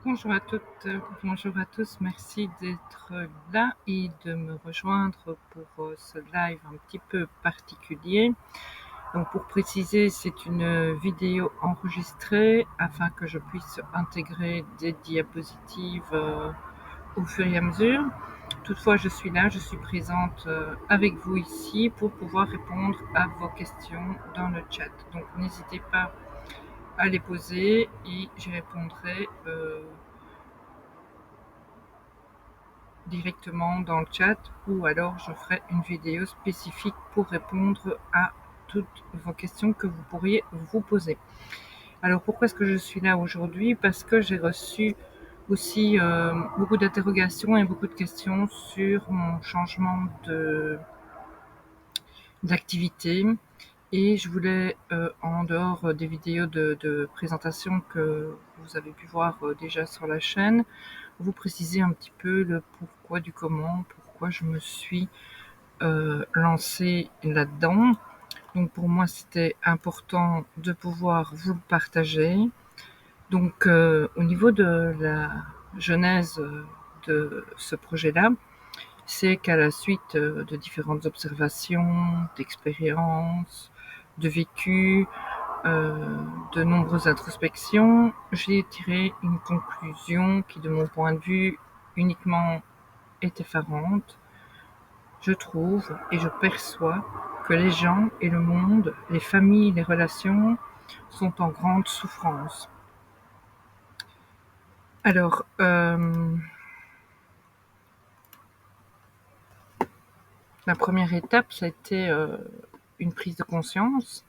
Bonjour à toutes, bonjour à tous. Merci d'être là et de me rejoindre pour ce live un petit peu particulier. Donc pour préciser, c'est une vidéo enregistrée afin que je puisse intégrer des diapositives au fur et à mesure. Toutefois, je suis là, je suis présente avec vous ici pour pouvoir répondre à vos questions dans le chat. Donc n'hésitez pas à les poser et j'y répondrai directement dans le chat, ou alors je ferai une vidéo spécifique pour répondre à toutes vos questions que vous pourriez vous poser. Alors pourquoi est-ce que je suis là aujourd'hui? Parce que j'ai reçu aussi beaucoup d'interrogations et beaucoup de questions sur mon changement d'activité, et je voulais, en dehors des vidéos de présentation que vous avez pu voir déjà sur la chaîne, vous préciser un petit peu le pourquoi du comment, pourquoi je me suis lancée là-dedans. Donc pour moi, c'était important de pouvoir vous le partager. Donc au niveau de la genèse de ce projet-là, c'est qu'à la suite de différentes observations, d'expériences, de vécu, de nombreuses introspections, j'ai tiré une conclusion qui, de mon point de vue, uniquement est effarante. Je trouve et je perçois que les gens et le monde, les familles, les relations sont en grande souffrance. Alors, la première étape, ça a été une prise de conscience.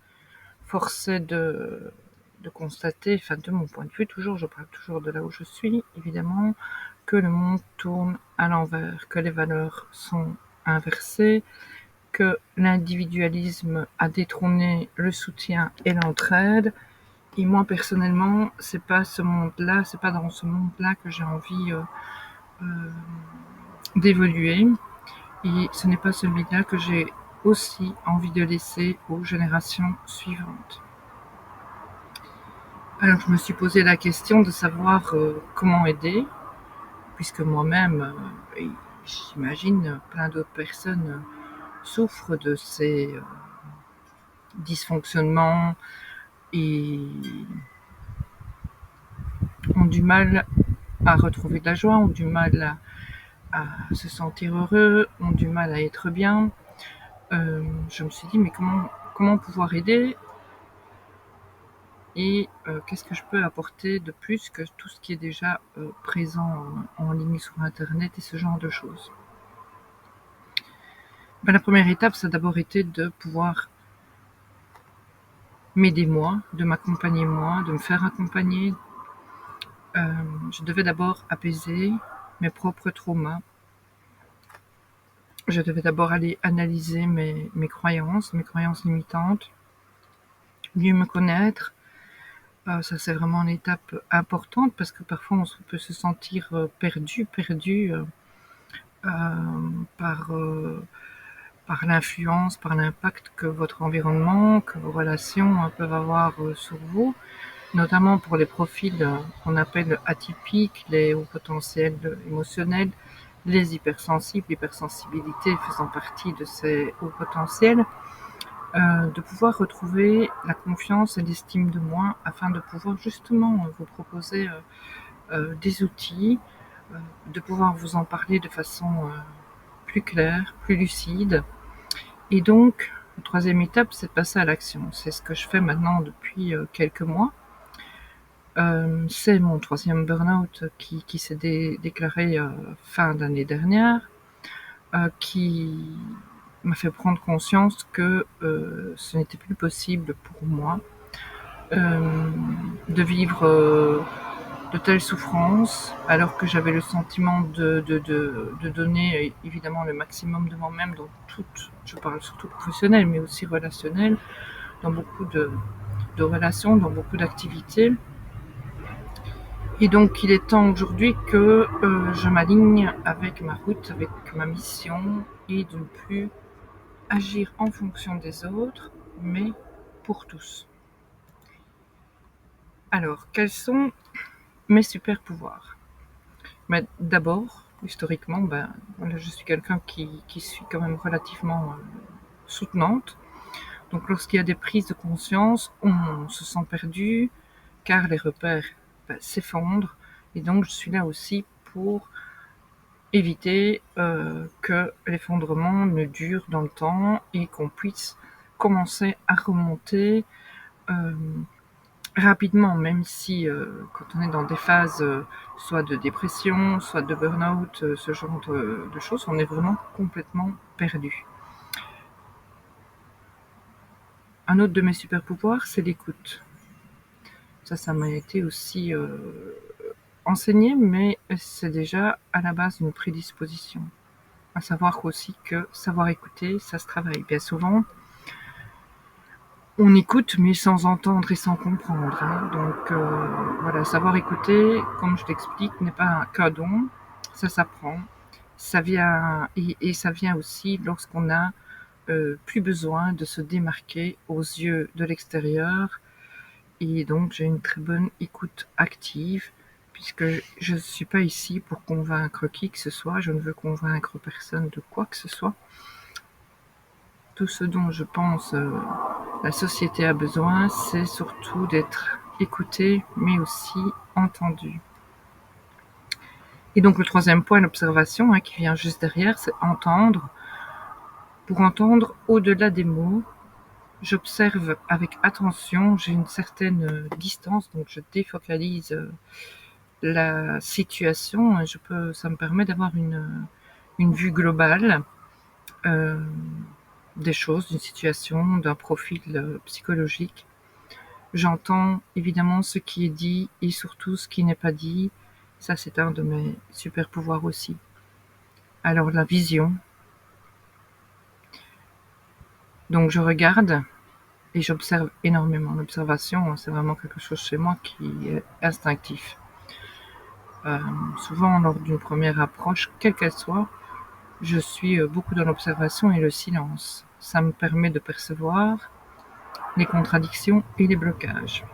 Force est de constater, enfin de mon point de vue toujours, je parle toujours de là où je suis, évidemment, que le monde tourne à l'envers, que les valeurs sont inversées, que l'individualisme a détrôné le soutien et l'entraide. Et moi personnellement, c'est pas ce monde-là, c'est pas dans ce monde-là que j'ai envie d'évoluer. Et ce n'est pas celui-là que j'ai aussi envie de laisser aux générations suivantes. Alors je me suis posé la question de savoir comment aider, puisque moi-même, et j'imagine plein d'autres personnes souffrent de ces dysfonctionnements et ont du mal à retrouver de la joie, ont du mal à se sentir heureux, ont du mal à être bien. Je me suis dit, mais comment pouvoir aider, et qu'est-ce que je peux apporter de plus que tout ce qui est déjà présent en ligne sur Internet et ce genre de choses. La première étape, ça a d'abord été de pouvoir m'aider moi, de m'accompagner moi, de me faire accompagner. Je devais d'abord apaiser mes propres traumas. Je devais d'abord aller analyser mes croyances limitantes, mieux me connaître. Ça, c'est vraiment une étape importante, parce que parfois on peut se sentir perdu par l'influence, par l'impact que votre environnement, que vos relations peuvent avoir sur vous, notamment pour les profils qu'on appelle atypiques, les hauts potentiels émotionnels, les hypersensibles, l'hypersensibilité faisant partie de ces hauts potentiels. De pouvoir retrouver la confiance et l'estime de moi, afin de pouvoir justement vous proposer des outils, de pouvoir vous en parler de façon plus claire, plus lucide. Et donc, la troisième étape, c'est de passer à l'action. C'est ce que je fais maintenant depuis quelques mois. C'est mon troisième burn-out qui s'est déclaré fin d'année dernière, qui m'a fait prendre conscience que ce n'était plus possible pour moi de vivre de telles souffrances, alors que j'avais le sentiment de donner évidemment le maximum de moi-même dans toutes, je parle surtout professionnel, mais aussi relationnel, dans beaucoup de relations, dans beaucoup d'activités. Et donc il est temps aujourd'hui que je m'aligne avec ma route, avec ma mission, et de ne plus agir en fonction des autres, mais pour tous. Alors, quelles sont mes super pouvoirs. Mais d'abord, historiquement, voilà, je suis quelqu'un qui suis quand même relativement soutenante. Donc lorsqu'il y a des prises de conscience, on se sent perdu, car les repères s'effondrent. Et donc je suis là aussi pour éviter que l'effondrement ne dure dans le temps et qu'on puisse commencer à remonter euh, rapidement, même si quand on est dans des phases soit de dépression, soit de burn-out, ce genre de choses, on est vraiment complètement perdu. Un autre de mes super pouvoirs, c'est l'écoute. Ça m'a été aussi enseigné, mais c'est déjà à la base une prédisposition. À savoir aussi que savoir écouter, ça se travaille. Bien souvent, on écoute, mais sans entendre et sans comprendre. Hein. Donc voilà, savoir écouter, comme je l'explique, n'est pas qu'un don, ça s'apprend. Ça vient et ça vient aussi lorsqu'on a plus besoin de se démarquer aux yeux de l'extérieur. Et donc j'ai une très bonne écoute active, puisque je ne suis pas ici pour convaincre qui que ce soit, je ne veux convaincre personne de quoi que ce soit. Tout ce dont je pense la société a besoin, c'est surtout d'être écouté, mais aussi entendu. Et donc le troisième point, l'observation, qui vient juste derrière, c'est entendre. Pour entendre au-delà des mots, j'observe avec attention, j'ai une certaine distance, donc je défocalise la situation. Ça me permet d'avoir une vue globale euh, des choses, d'une situation, d'un profil psychologique. J'entends évidemment ce qui est dit et surtout ce qui n'est pas dit. Ça, c'est un de mes super pouvoirs aussi. Alors, la vision. Donc, je regarde et j'observe énormément. L'observation, c'est vraiment quelque chose chez moi qui est instinctif. Souvent, lors d'une première approche, quelle qu'elle soit, je suis beaucoup dans l'observation et le silence. Ça me permet de percevoir les contradictions et les blocages.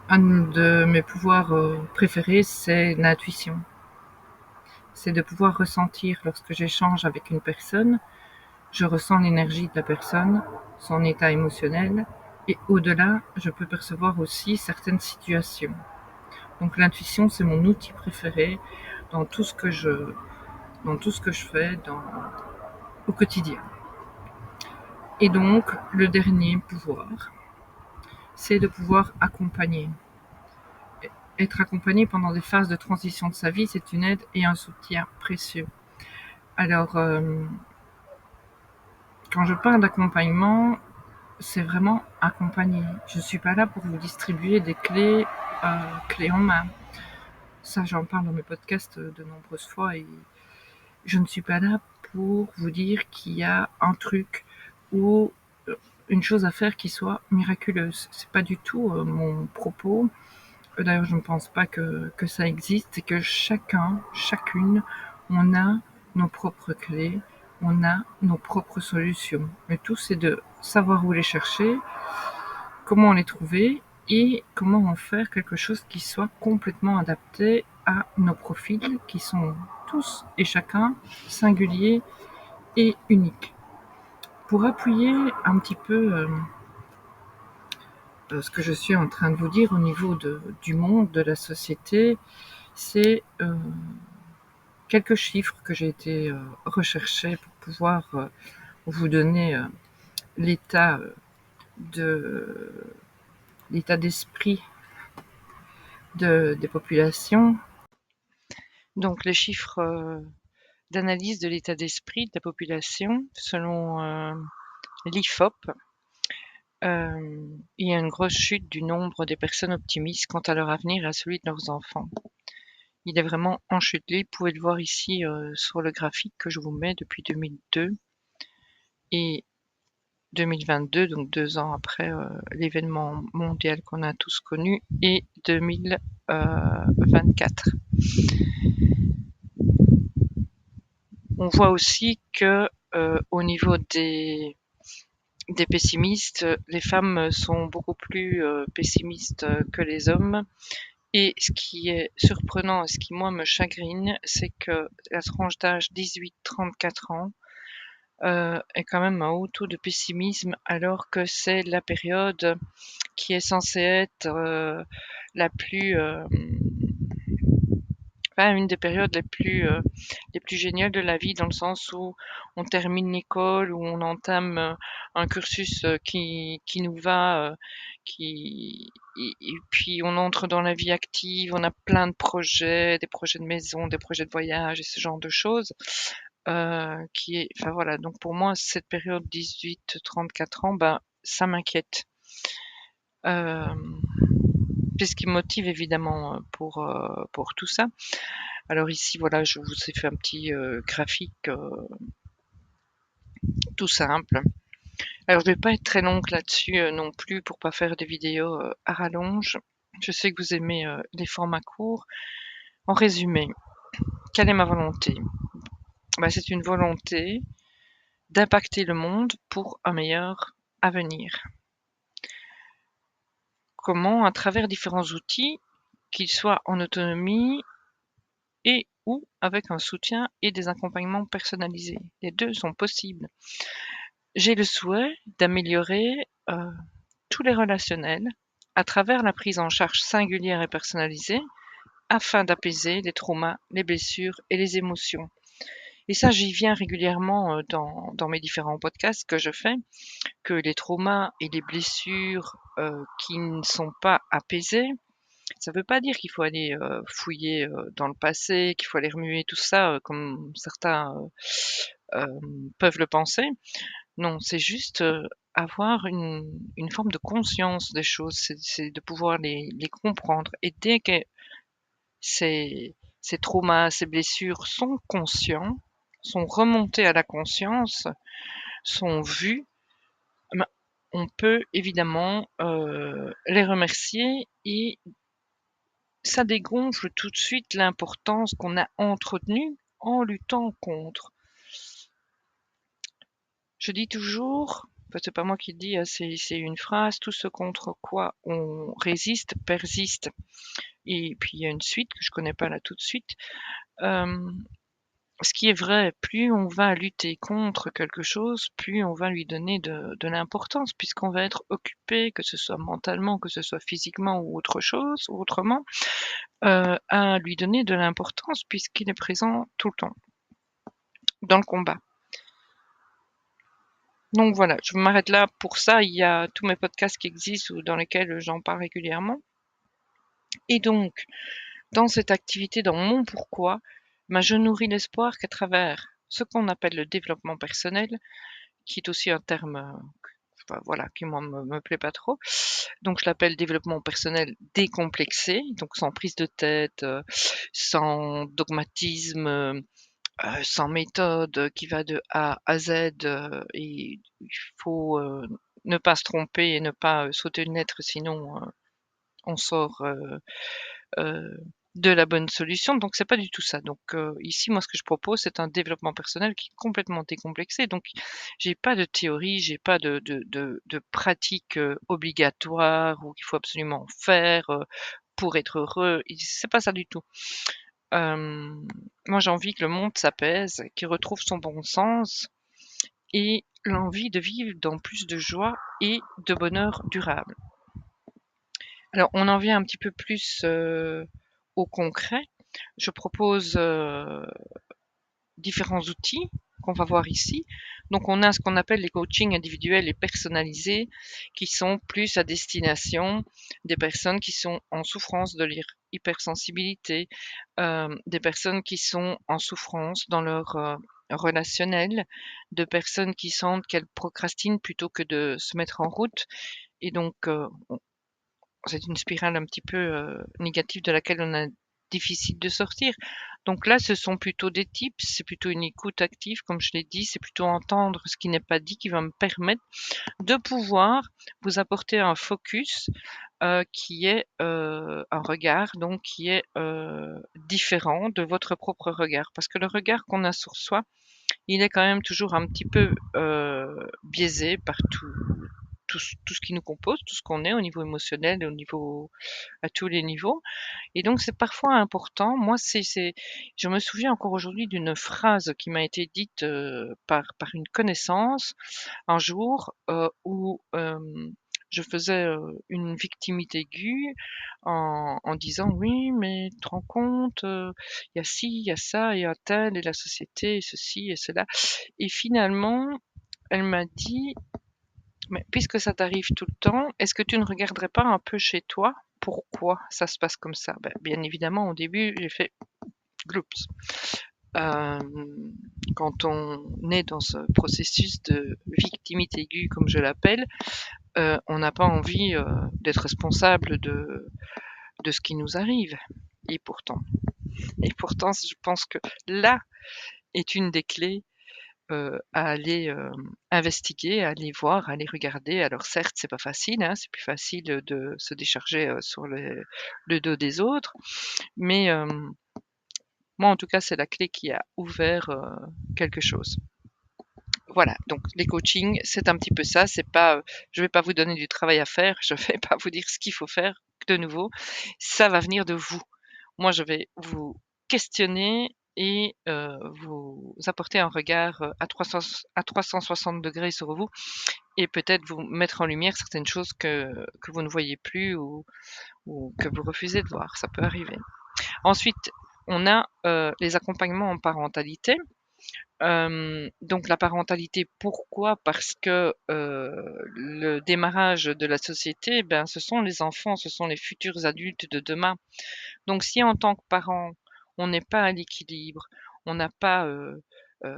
Un de mes pouvoirs préférés, c'est l'intuition. C'est de pouvoir ressentir lorsque j'échange avec une personne, je ressens l'énergie de la personne, son état émotionnel, et au-delà, je peux percevoir aussi certaines situations. Donc l'intuition, c'est mon outil préféré dans tout ce que je fais au quotidien. Et donc, le dernier pouvoir, c'est de pouvoir accompagner. Être accompagné pendant des phases de transition de sa vie, c'est une aide et un soutien précieux. Alors, quand je parle d'accompagnement, c'est vraiment accompagner. Je ne suis pas là pour vous distribuer des clés en main. Ça, j'en parle dans mes podcasts de nombreuses fois et je ne suis pas là pour vous dire qu'il y a un truc ou une chose à faire qui soit miraculeuse. C'est pas du tout mon propos. D'ailleurs, je ne pense pas que ça existe et que chacune, on a nos propres clés, on a nos propres solutions. Le tout, c'est de savoir où les chercher, comment les trouver et comment en faire quelque chose qui soit complètement adapté à nos profils qui sont tous et chacun singuliers et uniques. Pour appuyer un petit peu ce que je suis en train de vous dire au niveau du monde, de la société, c'est quelques chiffres que j'ai été rechercher pour pouvoir vous donner l'état d'esprit des populations. Donc les chiffres d'analyse de l'état d'esprit de la population selon l'IFOP. Il y a une grosse chute du nombre des personnes optimistes quant à leur avenir et à celui de leurs enfants. Il est vraiment en chute libre. Vous pouvez le voir ici sur le graphique que je vous mets depuis 2002 et 2022, donc 2 ans après l'événement mondial qu'on a tous connu, et 2024. On voit aussi que au niveau des des pessimistes. Les femmes sont beaucoup plus pessimistes que les hommes. Et ce qui est surprenant et ce qui, moi, me chagrine, c'est que la tranche d'âge 18-34 ans est quand même un haut taux de pessimisme, alors que c'est la période qui est censée être la plus une des périodes les plus géniales de la vie, dans le sens où on termine l'école, où on entame un cursus qui nous va, et puis on entre dans la vie active, on a plein de projets, des projets de maison, des projets de voyage et ce genre de choses. Qui est, enfin voilà, donc pour moi, cette période 18-34 ans, ben, ça m'inquiète. C'est ce qui me motive évidemment pour tout ça. Alors ici, voilà, je vous ai fait un petit graphique tout simple. Alors je vais pas être très longue là-dessus non plus pour pas faire des vidéos à rallonge. Je sais que vous aimez les formats courts. En résumé, quelle est ma volonté? Ben, c'est une volonté d'impacter le monde pour un meilleur avenir. Comment? À travers différents outils, qu'ils soient en autonomie et ou avec un soutien et des accompagnements personnalisés. Les deux sont possibles. J'ai le souhait d'améliorer tous les relationnels à travers la prise en charge singulière et personnalisée afin d'apaiser les traumas, les blessures et les émotions. Et ça, j'y viens régulièrement dans mes différents podcasts que je fais, que les traumas et les blessures qui ne sont pas apaisés, ça ne veut pas dire qu'il faut aller fouiller dans le passé, qu'il faut aller remuer tout ça comme certains peuvent le penser. Non, c'est juste avoir une forme de conscience des choses, c'est de pouvoir les comprendre. Et dès que ces traumas, ces blessures sont conscients, sont remontés à la conscience, sont vus, ben, on peut évidemment les remercier et ça dégonfle tout de suite l'importance qu'on a entretenue en luttant contre. Je dis toujours, enfin, c'est pas moi qui le dis, c'est une phrase, tout ce contre quoi on résiste persiste. Et puis il y a une suite que je connais pas là tout de suite. Ce qui est vrai, plus on va lutter contre quelque chose, plus on va lui donner de l'importance, puisqu'on va être occupé, que ce soit mentalement, que ce soit physiquement ou autre chose, ou autrement, à lui donner de l'importance puisqu'il est présent tout le temps dans le combat. Donc voilà, je m'arrête là pour ça. Il y a tous mes podcasts qui existent ou dans lesquels j'en parle régulièrement. Et donc, dans cette activité, dans mon pourquoi, je nourris l'espoir qu'à travers ce qu'on appelle le développement personnel, qui est aussi un terme voilà, qui moi me plaît pas trop. Donc je l'appelle développement personnel décomplexé, donc sans prise de tête, sans dogmatisme, sans méthode qui va de A à Z, et il faut ne pas se tromper et ne pas sauter une lettre, sinon on sort de la bonne solution. Donc c'est pas du tout ça. Donc ici, moi, ce que je propose, c'est un développement personnel qui est complètement décomplexé. Donc j'ai pas de théorie, j'ai pas de pratique obligatoire ou qu'il faut absolument faire pour être heureux. C'est pas ça du tout. Moi, j'ai envie que le monde s'apaise, qu'il retrouve son bon sens et l'envie de vivre dans plus de joie et de bonheur durable. Alors, on en vient un petit peu plus au concret. Je propose différents outils qu'on va voir ici. Donc, on a ce qu'on appelle les coachings individuels et personnalisés, qui sont plus à destination des personnes qui sont en souffrance de l'hypersensibilité, des personnes qui sont en souffrance dans leur relationnel, de personnes qui sentent qu'elles procrastinent plutôt que de se mettre en route. Et donc, c'est une spirale un petit peu négative de laquelle on a difficile de sortir. Donc là, ce sont plutôt des tips, c'est plutôt une écoute active, comme je l'ai dit, c'est plutôt entendre ce qui n'est pas dit qui va me permettre de pouvoir vous apporter un focus qui est un regard donc qui est différent de votre propre regard. Parce que le regard qu'on a sur soi, il est quand même toujours un petit peu biaisé par tout ce qui nous compose, tout ce qu'on est au niveau émotionnel et au niveau à tous les niveaux. Et donc c'est parfois important. Moi, je me souviens encore aujourd'hui d'une phrase qui m'a été dite par une connaissance un jour où je faisais une victimite aiguë en disant oui, mais tu te rends compte, il y a ci, il y a ça, il y a tel, et la société, et ceci et cela. Et finalement, elle m'a dit, mais puisque ça t'arrive tout le temps, est-ce que tu ne regarderais pas un peu chez toi pourquoi ça se passe comme ça? Ben, bien évidemment, au début, j'ai fait gloups. Euh, Quand on est dans ce processus de victimite aiguë, comme je l'appelle, on n'a pas envie d'être responsable de ce qui nous arrive. Et pourtant, je pense que là est une des clés à aller investiguer, à aller voir, à aller regarder. Alors certes, c'est pas facile, hein, c'est plus facile de se décharger sur le dos des autres, mais moi en tout cas, c'est la clé qui a ouvert quelque chose. Voilà, donc les coachings, c'est un petit peu ça. C'est pas, je vais pas vous donner du travail à faire, je vais pas vous dire ce qu'il faut faire de nouveau. Ça va venir de vous. Moi, je vais vous questionner et vous apporter un regard à 360 degrés sur vous et peut-être vous mettre en lumière certaines choses que vous ne voyez plus ou que vous refusez de voir. Ça peut arriver. Ensuite, on a les accompagnements en parentalité. Donc la parentalité, pourquoi? Parce que le démarrage de la société, ben, ce sont les enfants, ce sont les futurs adultes de demain. Donc si en tant que parent, on n'est pas à l'équilibre, on n'a pas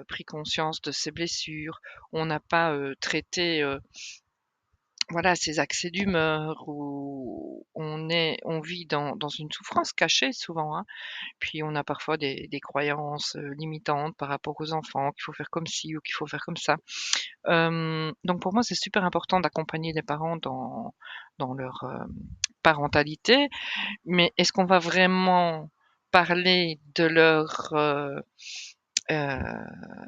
pris conscience de ses blessures, on n'a pas traité voilà, ces accès d'humeur où on vit dans une souffrance cachée souvent, hein. Puis on a parfois des croyances limitantes par rapport aux enfants, qu'il faut faire comme ci ou qu'il faut faire comme ça. Donc pour moi, c'est super important d'accompagner les parents dans leur parentalité, mais est-ce qu'on va vraiment parler de leur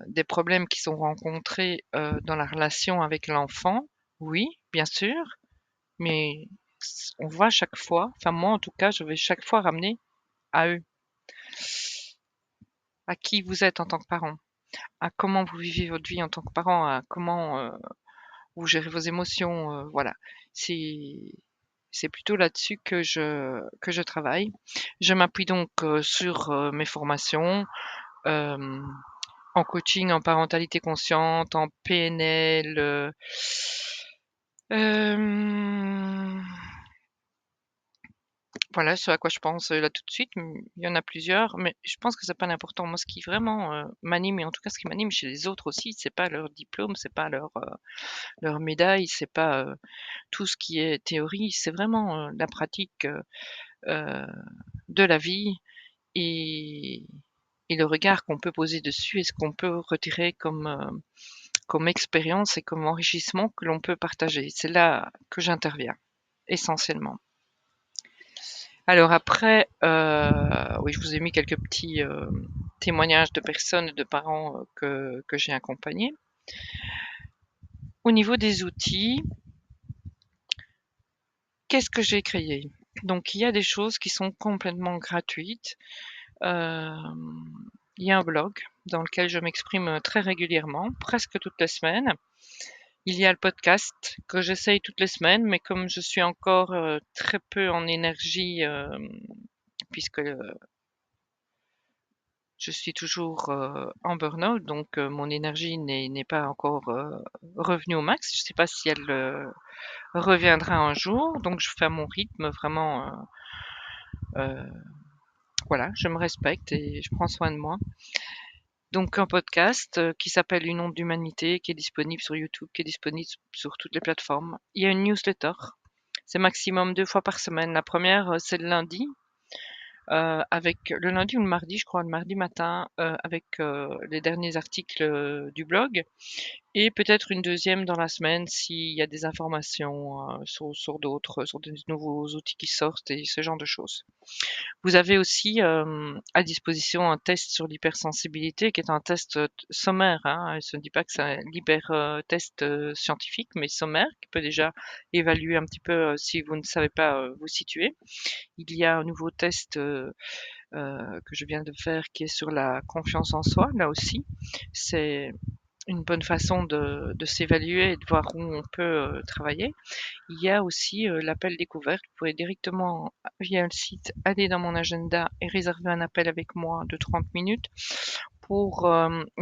des problèmes qui sont rencontrés dans la relation avec l'enfant? Oui, bien sûr, mais on voit chaque fois, enfin moi en tout cas, je vais chaque fois ramener à eux, à qui vous êtes en tant que parent, à comment vous vivez votre vie en tant que parent, à comment vous gérez vos émotions, voilà. C'est c'est plutôt là-dessus que je travaille. Je m'appuie donc sur mes formations euh, en coaching, en parentalité consciente, en PNL. Euh, Voilà ce à quoi je pense là tout de suite. Il y en a plusieurs, mais je pense que c'est pas l'important. Moi, ce qui vraiment m'anime, et en tout cas ce qui m'anime chez les autres aussi, c'est pas leur diplôme, c'est pas leur médaille, c'est pas tout ce qui est théorie, c'est vraiment la pratique euh, de la vie et, et le regard qu'on peut poser dessus et ce qu'on peut retirer comme expérience et comme enrichissement que l'on peut partager. C'est là que j'interviens essentiellement. Alors après, oui, je vous ai mis quelques petits témoignages de personnes et de parents que j'ai accompagnés. Au niveau des outils, qu'est-ce que j'ai créé? Donc il y a des choses qui sont complètement gratuites. Euh, il y a un blog dans lequel je m'exprime très régulièrement, presque toutes les semaines. Il y a le podcast que j'essaye toutes les semaines, mais comme je suis encore très peu en énergie, puisque je suis toujours en burn-out, donc mon énergie n'est pas encore revenue au max. Je ne sais pas si elle reviendra un jour, donc je fais à mon rythme vraiment. Euh, voilà, je me respecte et je prends soin de moi. Donc un podcast qui s'appelle Une onde d'humanité, qui est disponible sur YouTube, qui est disponible sur toutes les plateformes. Il y a une newsletter. C'est maximum 2 fois par semaine. La première, c'est le lundi, avec le lundi ou le mardi, je crois, le mardi matin, avec les derniers articles du blog. Et peut-être une deuxième dans la semaine s'il y a des informations sur des nouveaux outils qui sortent et ce genre de choses. Vous avez aussi à disposition un test sur l'hypersensibilité qui est un test sommaire. Hein. Je ne dis pas que c'est un test scientifique, mais sommaire qui peut déjà évaluer un petit peu si vous ne savez pas vous situer. Il y a un nouveau test que je viens de faire qui est sur la confiance en soi. Là aussi, c'est une bonne façon de s'évaluer et de voir où on peut travailler. Il y a aussi l'appel découverte. Vous pouvez directement, via le site, aller dans mon agenda et réserver un appel avec moi de 30 minutes pour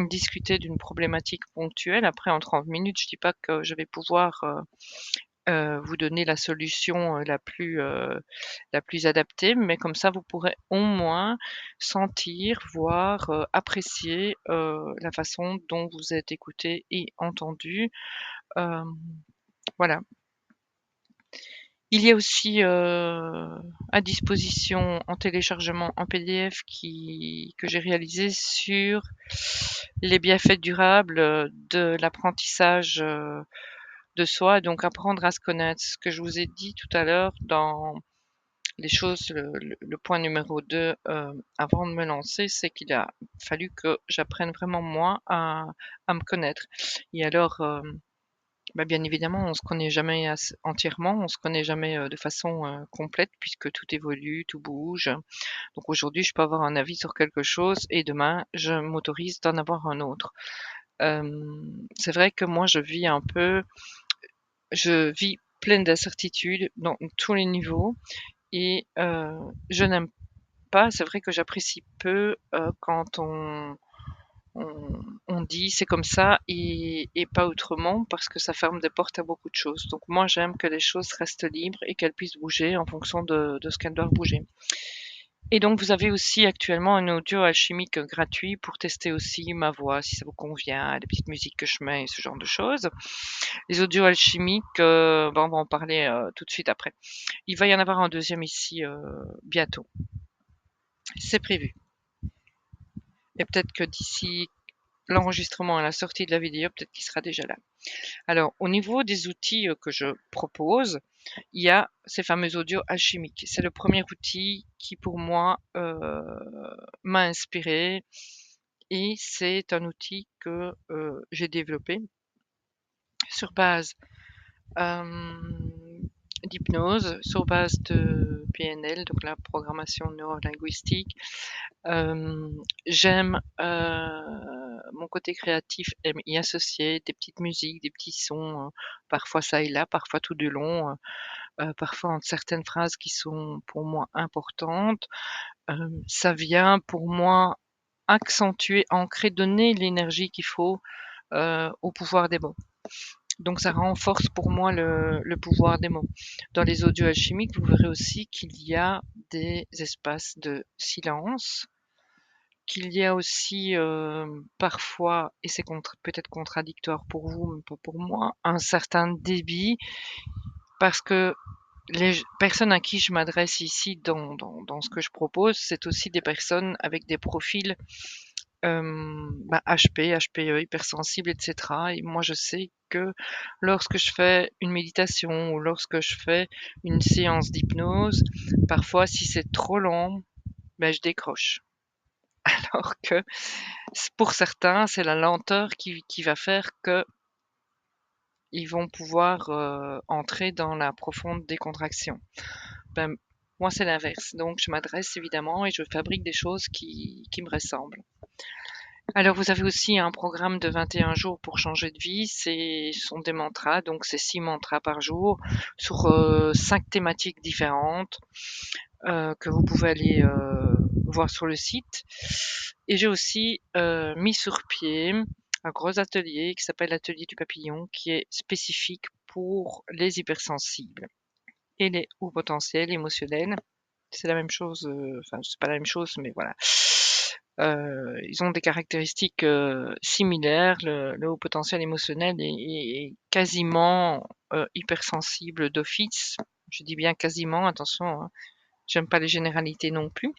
discuter d'une problématique ponctuelle. Après, en 30 minutes, je dis pas que je vais pouvoir vous donner la solution la plus adaptée, mais comme ça, vous pourrez au moins sentir, voir, apprécier la façon dont vous êtes écouté et entendu. Euh, voilà. Il y a aussi à disposition en téléchargement un PDF que j'ai réalisé sur les bienfaits durables de l'apprentissage de soi, donc apprendre à se connaître. Ce que je vous ai dit tout à l'heure dans les choses, le point numéro 2 avant de me lancer, c'est qu'il a fallu que j'apprenne vraiment moi à me connaître. Et alors, bah, bien évidemment, on se connaît jamais entièrement, on se connaît jamais de façon complète puisque tout évolue, tout bouge. Donc aujourd'hui, je peux avoir un avis sur quelque chose et demain, je m'autorise d'en avoir un autre. C'est vrai que moi, je vis pleine d'incertitudes dans tous les niveaux et je n'aime pas, c'est vrai que j'apprécie peu quand on dit c'est comme ça et pas autrement parce que ça ferme des portes à beaucoup de choses. Donc moi j'aime que les choses restent libres et qu'elles puissent bouger en fonction de ce qu'elles doivent bouger. Et donc vous avez aussi actuellement un audio alchimique gratuit pour tester aussi ma voix, si ça vous convient, les petites musiques que je mets, ce genre de choses. Les audios alchimiques, ben, on va en parler tout de suite après. Il va y en avoir un deuxième ici bientôt. C'est prévu. Et peut-être que d'ici l'enregistrement et la sortie de la vidéo, peut-être qu'il sera déjà là. Alors, au niveau des outils que je propose, il y a ces fameux audios alchimiques. C'est le premier outil qui, pour moi, m'a inspiré et c'est un outil que j'ai développé sur base d'hypnose, sur base de PNL, donc la programmation neurolinguistique. J'aime mon côté créatif, aime y associer des petites musiques, des petits sons, parfois ça et là, parfois tout du long, parfois entre certaines phrases qui sont pour moi importantes. Ça vient pour moi accentuer, ancrer, donner l'énergie qu'il faut au pouvoir des mots. Donc ça renforce pour moi le pouvoir des mots. Dans les audios alchimiques, vous verrez aussi qu'il y a des espaces de silence, qu'il y a aussi parfois, et c'est peut-être contradictoire pour vous, mais pas pour moi, un certain débit, parce que les personnes à qui je m'adresse ici dans ce que je propose, c'est aussi des personnes avec des profils HP, HPE, hypersensibles, etc. Et moi, je sais que lorsque je fais une méditation ou lorsque je fais une séance d'hypnose, parfois, si c'est trop lent, ben, je décroche. Alors que pour certains, c'est la lenteur qui va faire que ils vont pouvoir entrer dans la profonde décontraction. Ben, moi, c'est l'inverse. Donc, je m'adresse évidemment et je fabrique des choses qui me ressemblent. Alors, vous avez aussi un programme de 21 jours pour changer de vie. Ce sont des mantras, donc c'est 6 mantras par jour sur 5 thématiques différentes que vous pouvez aller voir sur le site. Et j'ai aussi mis sur pied un gros atelier qui s'appelle l'atelier du papillon, qui est spécifique pour les hypersensibles et les hauts potentiels émotionnels. C'est la même chose, enfin c'est pas la même chose, mais voilà. Ils ont des caractéristiques similaires. Le haut potentiel émotionnel est quasiment hypersensible d'office. Je dis bien quasiment, attention, hein. J'aime pas les généralités non plus.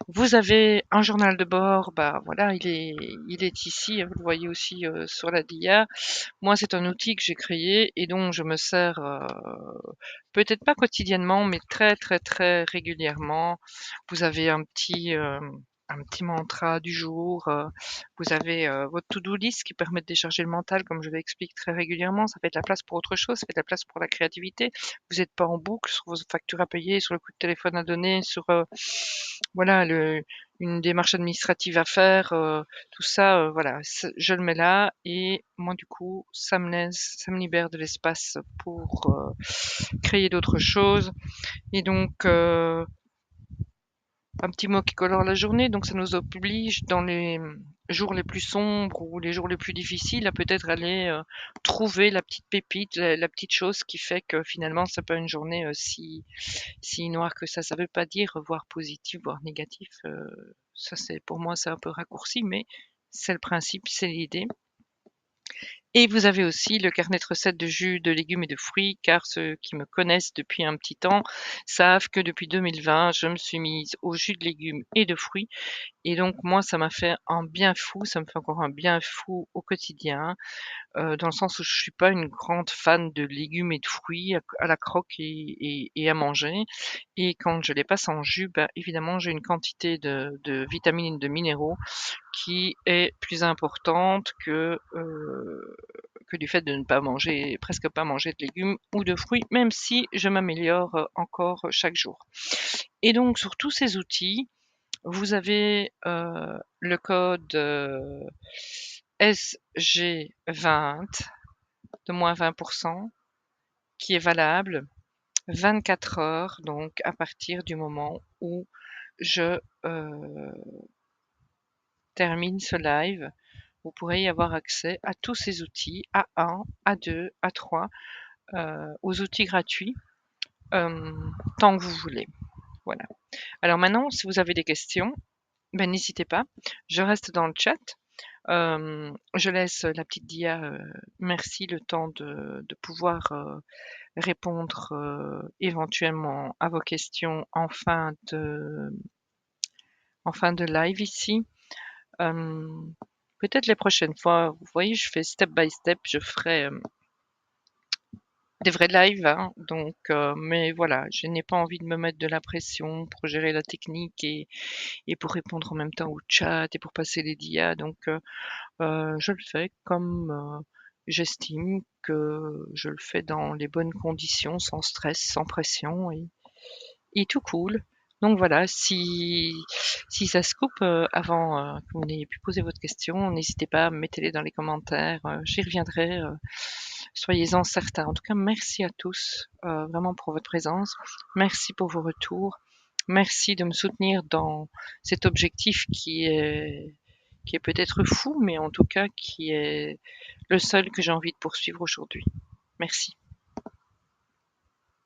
Vous avez un journal de bord, bah voilà, il est ici, vous le voyez aussi sur la DIA. Moi, c'est un outil que j'ai créé et dont je me sers peut-être pas quotidiennement, mais très très très régulièrement. Vous avez un petit mantra du jour. Vous avez votre to-do list qui permet de décharger le mental, comme je l'explique très régulièrement. Ça fait de la place pour autre chose, ça fait de la place pour la créativité. Vous n'êtes pas en boucle sur vos factures à payer, sur le coup de téléphone à donner, sur voilà une démarche administrative à faire. Tout ça, voilà, je le mets là et moi du coup, ça me libère de l'espace pour créer d'autres choses. Et donc, un petit mot qui colore la journée, donc ça nous oblige dans les jours les plus sombres ou les jours les plus difficiles à peut-être aller trouver la petite pépite, la petite chose qui fait que finalement c'est pas une journée si noire que ça. Ça veut pas dire voire positif, voire négatif. Ça c'est pour moi c'est un peu raccourci, mais c'est le principe, c'est l'idée. Et vous avez aussi le carnet de recettes de jus de légumes et de fruits, car ceux qui me connaissent depuis un petit temps savent que depuis 2020, je me suis mise au jus de légumes et de fruits. Et donc moi, ça m'a fait un bien fou, ça me fait encore un bien fou au quotidien, dans le sens où je suis pas une grande fan de légumes et de fruits à la croque et à manger. Et quand je les passe en jus, bah, évidemment, j'ai une quantité de vitamines et de minéraux qui est plus importante que du fait de ne pas manger, presque pas manger de légumes ou de fruits, même si je m'améliore encore chaque jour. Et donc, sur tous ces outils, vous avez le code SG20 de moins 20% qui est valable 24 heures, donc à partir du moment où je termine ce live. Vous pourrez y avoir accès à tous ces outils, A1, A2, A3, aux outils gratuits, tant que vous voulez. Voilà. Alors maintenant, si vous avez des questions, ben, n'hésitez pas. Je reste dans le chat. Je laisse la petite dia, merci, le temps de pouvoir répondre éventuellement à vos questions en fin de live ici. Peut-être les prochaines fois, vous voyez, je fais step by step, je ferai des vrais lives, hein, donc, mais voilà, je n'ai pas envie de me mettre de la pression pour gérer la technique et pour répondre en même temps au chat et pour passer les dias, donc je le fais comme j'estime que je le fais dans les bonnes conditions, sans stress, sans pression et tout cool. Donc voilà, si ça se coupe avant que vous n'ayez pu poser votre question, n'hésitez pas, mettez-les dans les commentaires, j'y reviendrai, soyez-en certains. En tout cas, merci à tous vraiment pour votre présence, merci pour vos retours, merci de me soutenir dans cet objectif qui est peut-être fou, mais en tout cas qui est le seul que j'ai envie de poursuivre aujourd'hui. Merci.